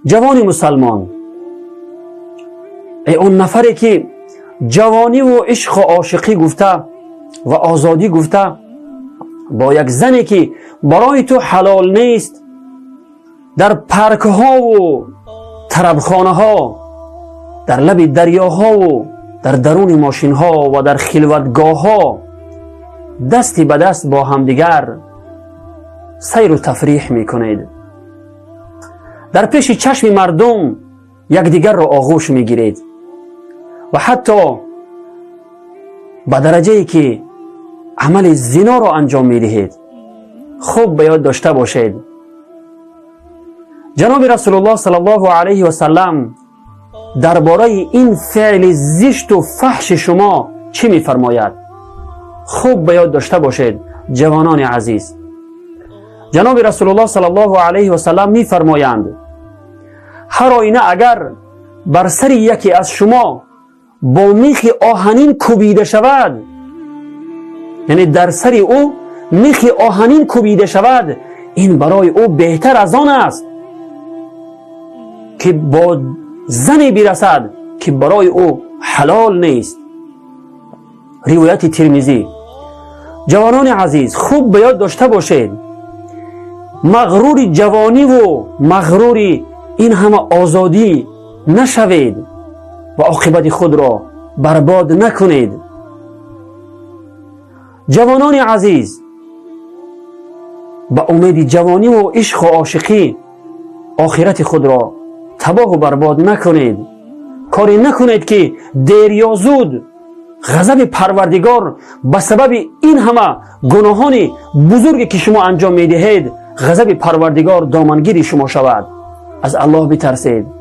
جوان مسلمان، ای اون نفری که جوانی و عشق و عاشقی گفته و آزادی گفته، با یک زنی که برای تو حلال نیست در پارک ها و طربخانه ها، در لب دریاها و در درون ماشین ها و در خلوتگاه ها دستی به دست با همدیگر سیر و تفریح میکنید، در پیش چشم مردم یکدیگر را آغوش میگیرید و حتی به درجه ای که عمل زنا را انجام میدهید. خوب به یاد داشته باشید جناب رسول الله صلی الله علیه و سلم درباره این فعل زشت و فحش شما چی میفرماید؟ خوب به یاد داشته باشید جوانان عزیز. جناب رسول الله صلی الله علیه و سلم میفرمایند هر آینه اگر بر سر یکی از شما با میخ آهنین کوبیده شود، یعنی در سر او میخ آهنین کوبیده شود، این برای او بهتر از آن است که با زنی برسد که برای او حلال نیست. روایت ترمذی. جوانان عزیز خوب به یاد داشته باشید مغرور جوانی و مغرور این همه آزادی نشوید و عاقبت خود را برباد نکنید. جوانان عزیز به امید جوانی و عشق و عاشقی آخرت خود را تباه و برباد نکنید. کاری نکنید که دیر یا زود غضب پروردگار به سبب این همه گناهان بزرگی که شما انجام میدهید غضب پروردگار دامنگیر شما شود. از الله بترسید.